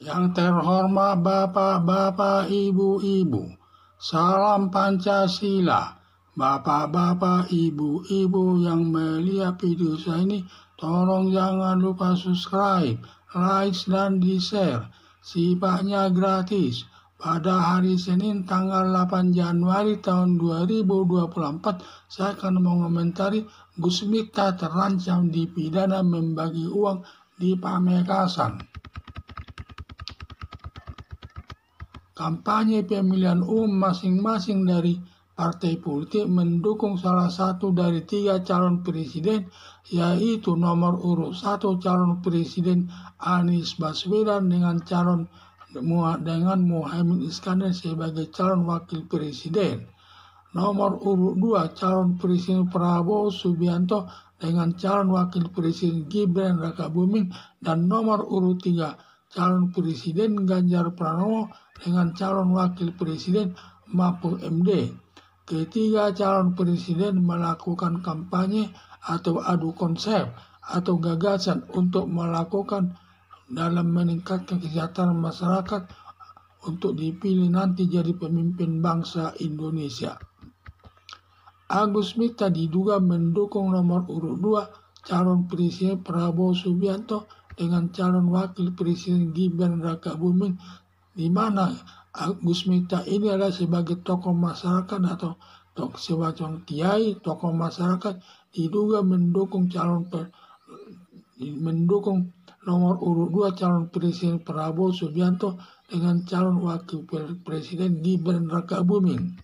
Yang terhormat Bapak-bapak, Ibu-ibu, salam Pancasila. Bapak-bapak, Ibu-ibu yang melihat video saya ini, tolong jangan lupa subscribe, like, dan di-share. Sifatnya gratis. Pada hari Senin tanggal 8 Januari tahun 2024, saya akan mengomentari Gus Miftah terancam dipidana membagi uang di Pamekasan. Kampanye pemilihan umum masing-masing dari partai politik mendukung salah satu dari 3 calon presiden, yaitu nomor urut 1 calon presiden Anies Baswedan dengan Muhaimin Iskandar sebagai calon wakil presiden. Nomor urut 2 calon presiden Prabowo Subianto dengan calon wakil presiden Gibran Rakabuming, dan nomor urut 3 calon presiden Ganjar Pranowo dengan calon wakil presiden Mahfud MD. Ketiga calon presiden melakukan kampanye atau adu konsep atau gagasan untuk melakukan dalam meningkatkan kesejahteraan masyarakat untuk dipilih nanti jadi pemimpin bangsa Indonesia. Agus Miftah diduga mendukung nomor urut 2 calon presiden Prabowo Subianto dengan calon wakil presiden Gibran Rakabuming, di mana Agus Miftah ini adalah sebagai tokoh masyarakat atau sebagai kiai tokoh masyarakat, diduga mendukung nomor urut 2 calon presiden Prabowo Subianto dengan calon wakil presiden Gibran Rakabuming.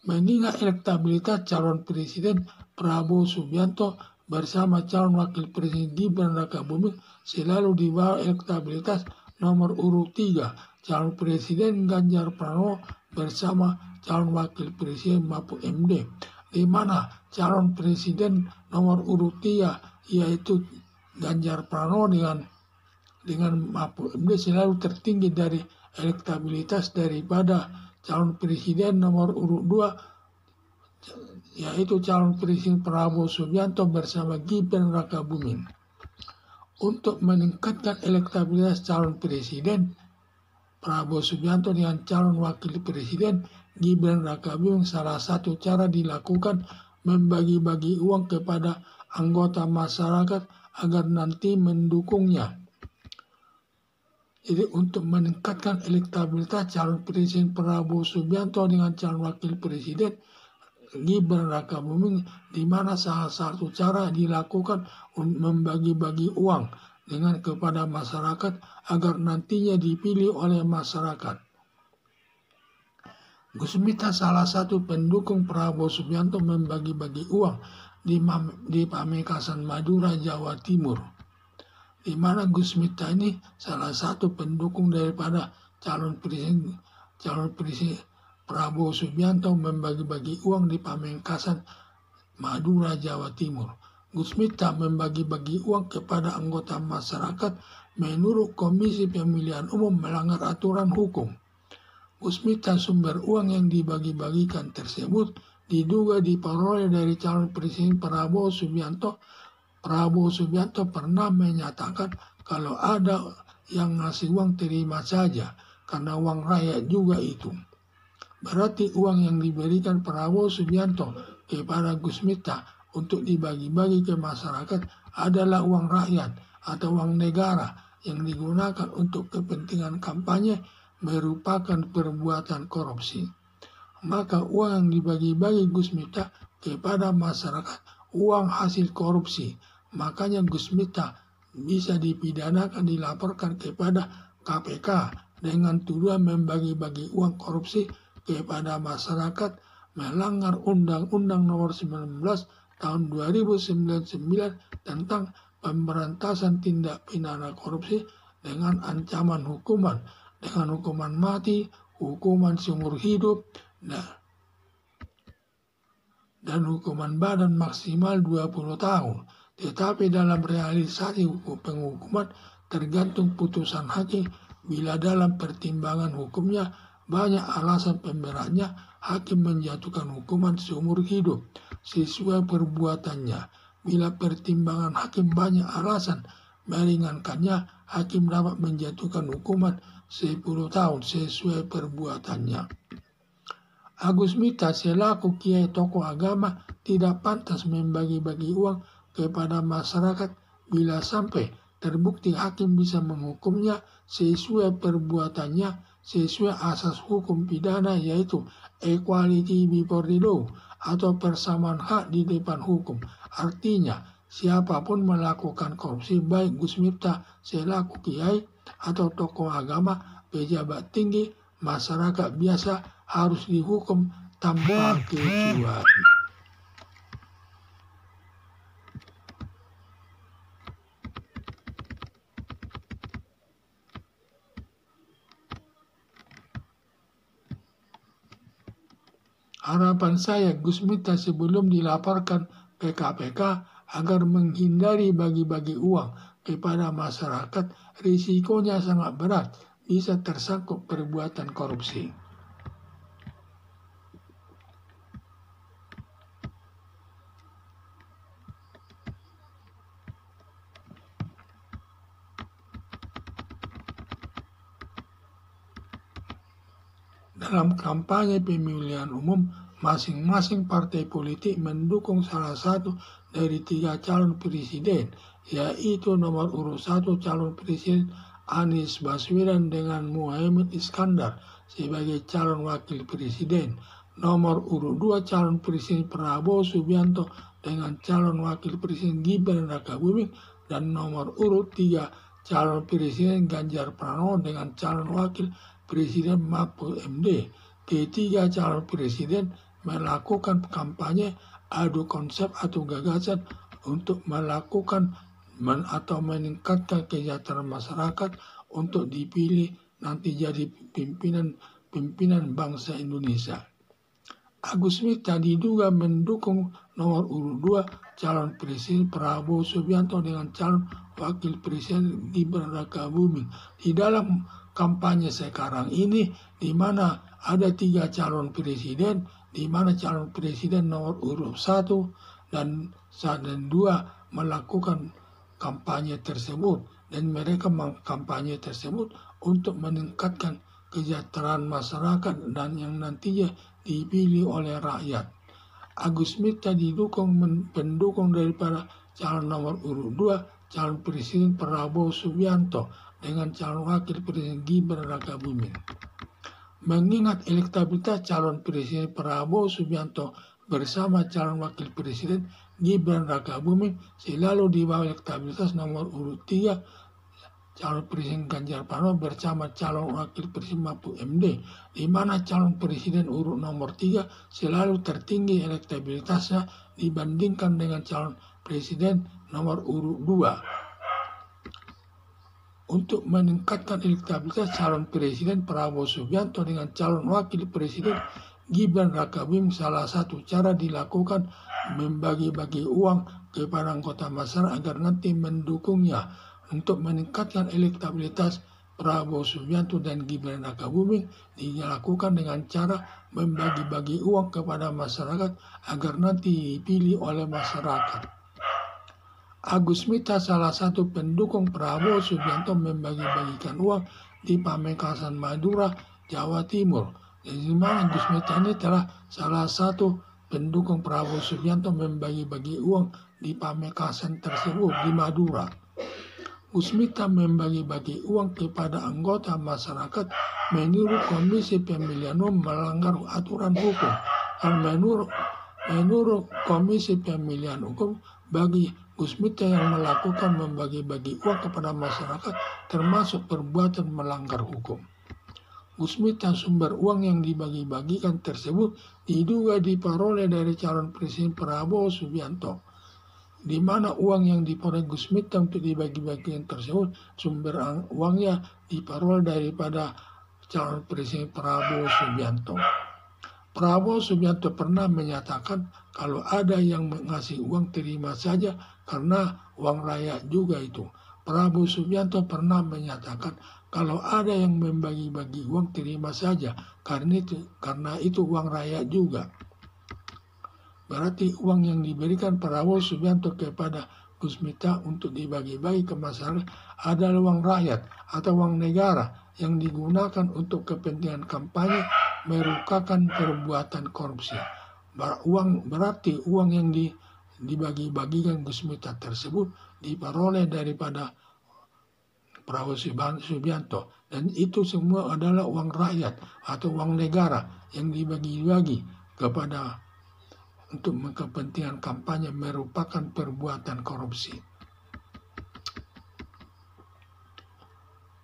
Mengingat elektabilitas calon presiden Prabowo Subianto bersama calon wakil presiden Gibran Rakabuming selalu di bawah elektabilitas nomor urut 3 calon presiden Ganjar Pranowo bersama calon wakil presiden Mahfud MD, di mana calon presiden nomor urut 3 yaitu Ganjar Pranowo dengan Mahfud MD selalu tertinggi dari elektabilitas daripada calon presiden nomor urut 2 yaitu calon presiden Prabowo Subianto bersama Gibran Rakabuming. Untuk meningkatkan elektabilitas calon presiden Prabowo Subianto dengan calon wakil presiden Gibran Rakabuming, salah satu cara dilakukan membagi-bagi uang kepada anggota masyarakat agar nanti mendukungnya. Jadi untuk meningkatkan elektabilitas calon presiden Prabowo Subianto dengan calon wakil presiden Gibran Rakabuming, di mana salah satu cara dilakukan membagi-bagi uang dengan kepada masyarakat agar nantinya dipilih oleh masyarakat. Gus Miftah salah satu pendukung Prabowo Subianto membagi-bagi uang di Pamekasan, Madura, Jawa Timur, di mana Gus Miftah ini salah satu pendukung daripada calon presiden Prabowo Subianto membagi-bagi uang di Pamekasan, Madura, Jawa Timur. Gus Miftah membagi-bagi uang kepada anggota masyarakat menurut Komisi Pemilihan Umum melanggar aturan hukum. Gus Miftah sumber uang yang dibagi-bagikan tersebut diduga diperoleh dari calon presiden Prabowo Subianto. Prabowo Subianto pernah menyatakan kalau ada yang ngasih uang terima saja karena uang rakyat juga itu. Berarti uang yang diberikan Prabowo Subianto kepada Gus Miftah untuk dibagi-bagi ke masyarakat adalah uang rakyat atau uang negara yang digunakan untuk kepentingan kampanye, merupakan perbuatan korupsi. Maka uang yang dibagi-bagi Gus Miftah kepada masyarakat uang hasil korupsi. Makanya Gus Miftah bisa dipidanakan, dilaporkan kepada KPK dengan tuduhan membagi-bagi uang korupsi kepada masyarakat, melanggar Undang-Undang Nomor 19 Tahun 2099 tentang pemberantasan tindak pidana korupsi dengan ancaman hukuman mati, hukuman seumur hidup, dan hukuman badan maksimal 20 tahun. Tetapi dalam realisasi penghukuman tergantung putusan hakim. Bila dalam pertimbangan hukumnya banyak alasan pemberatnya, hakim menjatuhkan hukuman seumur hidup sesuai perbuatannya. Bila pertimbangan hakim banyak alasan meringankannya, hakim dapat menjatuhkan hukuman 10 tahun sesuai perbuatannya. Agus Miftah selaku kiai tokoh agama tidak pantas membagi-bagi uang kepada masyarakat bila sampai terbukti hakim bisa menghukumnya sesuai perbuatannya sesuai asas hukum pidana yaitu equality before the law atau persamaan hak di depan hukum. Artinya, siapapun melakukan korupsi baik Gus Miftah selaku kiai atau tokoh agama, pejabat tinggi, masyarakat biasa harus dihukum tanpa kecuali. Harapan saya Gus Miftah sebelum dilaporkan ke KPK agar menghindari bagi-bagi uang kepada masyarakat, risikonya sangat berat, bisa tersangkut perbuatan korupsi. Dalam kampanye pemilihan umum, masing-masing partai politik mendukung salah satu dari 3 calon presiden, yaitu nomor urut 1 calon presiden Anies Baswedan dengan Muhaimin Iskandar sebagai calon wakil presiden, nomor urut 2 calon presiden Prabowo Subianto dengan calon wakil presiden Gibran Rakabuming, dan nomor urut 3 calon presiden Ganjar Pranowo dengan calon wakil Presiden Mahfud MD. Ketiga calon presiden melakukan kampanye adu konsep atau gagasan untuk melakukan atau meningkatkan kesejahteraan masyarakat untuk dipilih nanti jadi pimpinan bangsa Indonesia. Agus Miftah diduga mendukung nomor urut 2 calon presiden Prabowo Subianto dengan calon wakil presiden Gibran Rakabuming. Di dalam kampanye sekarang ini, di mana ada 3 calon presiden, di mana calon presiden nomor urut 1 dan 2 melakukan kampanye tersebut, dan mereka kampanye tersebut untuk meningkatkan kesejahteraan masyarakat dan yang nantinya dipilih oleh rakyat. Agus Miftah pendukung daripada calon nomor urut 2 calon presiden Prabowo Subianto dengan calon wakil presiden Gibran Rakabuming. Mengingat elektabilitas calon presiden Prabowo Subianto bersama calon wakil presiden Gibran Rakabuming selalu di bawah elektabilitas nomor urut 3 calon presiden Ganjar Pranowo bersama calon wakil presiden Mahfud MD, di mana calon presiden urut nomor 3 selalu tertinggi elektabilitasnya dibandingkan dengan calon presiden nomor urut 2. Untuk meningkatkan elektabilitas calon presiden Prabowo Subianto dengan calon wakil presiden Gibran Rakabuming, salah satu cara dilakukan membagi-bagi uang kepada anggota masyarakat agar nanti mendukungnya. Untuk meningkatkan elektabilitas Prabowo Subianto dan Gibran Rakabuming dilakukan dengan cara membagi-bagi uang kepada masyarakat agar nanti dipilih oleh masyarakat. Agus Miftah salah satu pendukung Prabowo Subianto membagi-bagikan uang di Pamekasan Madura, Jawa Timur. Di mana Agus Miftah ini telah salah satu pendukung Prabowo Subianto membagi-bagi uang di Pamekasan tersebut di Madura. Gus Miftah membagi-bagi uang kepada anggota masyarakat menurut Komisi Pemilihan Umum melanggar aturan hukum. Dan menurut Komisi Pemilihan Umum, bagi Gus Miftah yang melakukan membagi-bagi uang kepada masyarakat termasuk perbuatan melanggar hukum. Gus Miftah sumber uang yang dibagi-bagikan tersebut diduga diperoleh dari calon presiden Prabowo Subianto, di mana uang yang diperoleh Gus Miftah untuk dibagi-bagikan tersebut sumber uangnya diperoleh daripada calon presiden Prabowo Subianto. Prabowo Subianto pernah menyatakan kalau ada yang mengasih uang terima saja karena uang rakyat juga itu. Prabowo Subianto pernah menyatakan kalau ada yang membagi-bagi uang terima saja karena itu uang rakyat juga. Berarti uang yang diberikan Prabowo Subianto kepada Gus Miftah untuk dibagi-bagi ke masyarakat adalah uang rakyat atau uang negara yang digunakan untuk kepentingan kampanye merupakan perbuatan korupsi. Berarti uang yang dibagi-bagikan Gus Miftah tersebut diperoleh daripada Prabowo Subianto, dan itu semua adalah uang rakyat atau uang negara yang dibagi-bagi kepada untuk kepentingan kampanye merupakan perbuatan korupsi.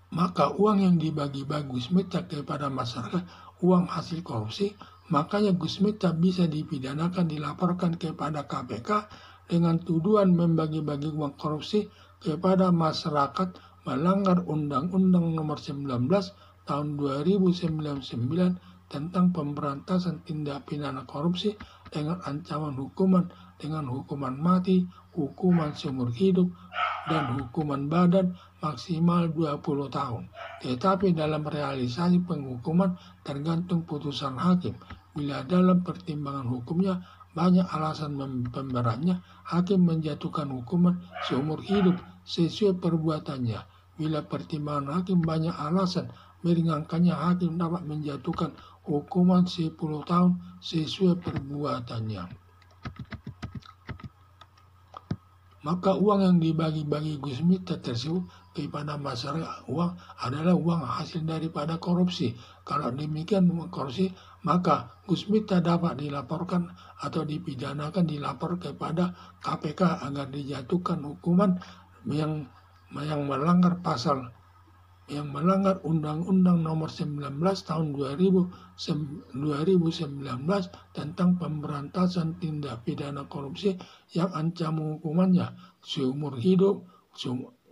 Maka uang yang dibagi-bagi Gus Miftah kepada masyarakat uang hasil korupsi, makanya Gus Miftah bisa dipidanakan, dilaporkan kepada KPK dengan tuduhan membagi-bagi uang korupsi kepada masyarakat melanggar Undang-Undang Nomor 19 Tahun 2099 tentang pemberantasan tindak pidana korupsi dengan ancaman hukuman mati, hukuman seumur hidup, dan hukuman badan maksimal 20 tahun. Tetapi dalam realisasi penghukuman tergantung putusan hakim. Bila dalam pertimbangan hukumnya banyak alasan pemberatnya, hakim menjatuhkan hukuman seumur hidup sesuai perbuatannya. Bila pertimbangan hakim banyak alasan meringankannya, hakim dapat menjatuhkan hukuman 10 tahun sesuai perbuatannya. Maka uang yang dibagi-bagi Gus Miftah tersebut kepada masyarakat adalah uang hasil daripada korupsi. Kalau demikian korupsi, maka Gus Miftah dapat dilaporkan atau dipidanakan, dilapor kepada KPK agar dijatuhkan hukuman yang melanggar Undang-Undang Nomor 19 Tahun 2019 tentang pemberantasan tindak pidana korupsi yang ancaman hukumannya seumur hidup,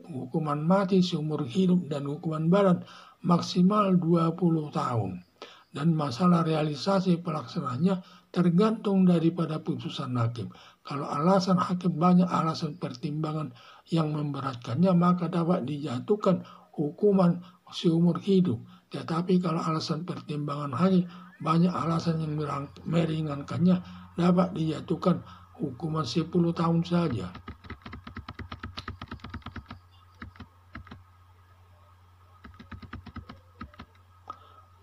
hukuman mati, seumur hidup, dan hukuman badan maksimal 20 tahun. Dan masalah realisasi pelaksanaannya tergantung daripada putusan hakim. Kalau alasan hakim banyak alasan pertimbangan yang memberatkannya, maka dapat dijatuhkan hukuman seumur hidup. Tetapi kalau alasan pertimbangan hakim banyak alasan yang meringankannya, dapat dijatuhkan hukuman 10 tahun saja.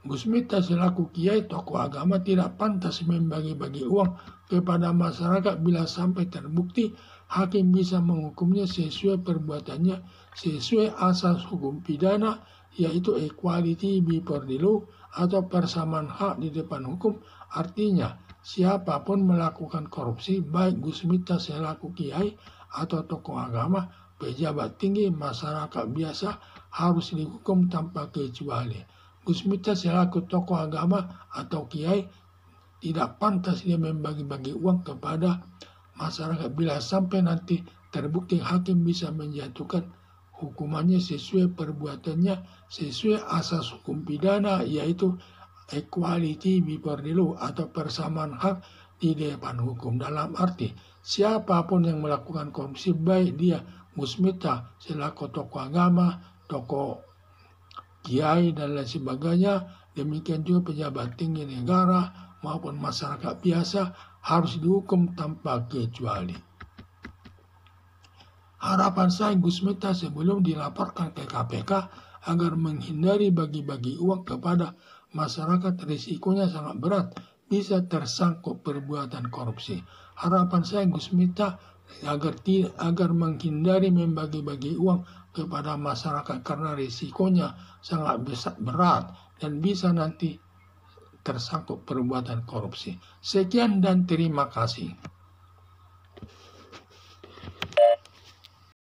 Gus Miftah selaku kiai tokoh agama tidak pantas membagi-bagi uang kepada masyarakat. Bila sampai terbukti, hakim bisa menghukumnya sesuai perbuatannya sesuai asas hukum pidana, yaitu equality before the law atau persamaan hak di depan hukum. Artinya, siapapun melakukan korupsi, baik Gus Miftah selaku kiai atau tokoh agama, pejabat tinggi, masyarakat biasa, harus dihukum tanpa kecuali. Gus Miftah selaku tokoh agama atau kiai tidak pantas dia membagi-bagi uang kepada masyarakat. Bila sampai nanti terbukti, hakim bisa menjatuhkan hukumannya sesuai perbuatannya sesuai asas hukum pidana, yaitu equality before the law atau persamaan hak di depan hukum. Dalam arti siapapun yang melakukan korupsi, baik dia Gus Miftah selaku tokoh agama, tokoh kiai dan lain sebagainya, demikian juga pejabat tinggi negara maupun masyarakat biasa, harus dihukum tanpa kecuali. Harapan saya Gus Miftah sebelum dilaporkan ke KPK agar menghindari bagi-bagi uang kepada masyarakat, risikonya sangat berat, bisa tersangkut perbuatan korupsi. Harapan saya Gus Miftah agar menghindari membagi-bagi uang kepada masyarakat karena risikonya sangat berat dan bisa nanti tersangkut perbuatan korupsi. Sekian dan terima kasih.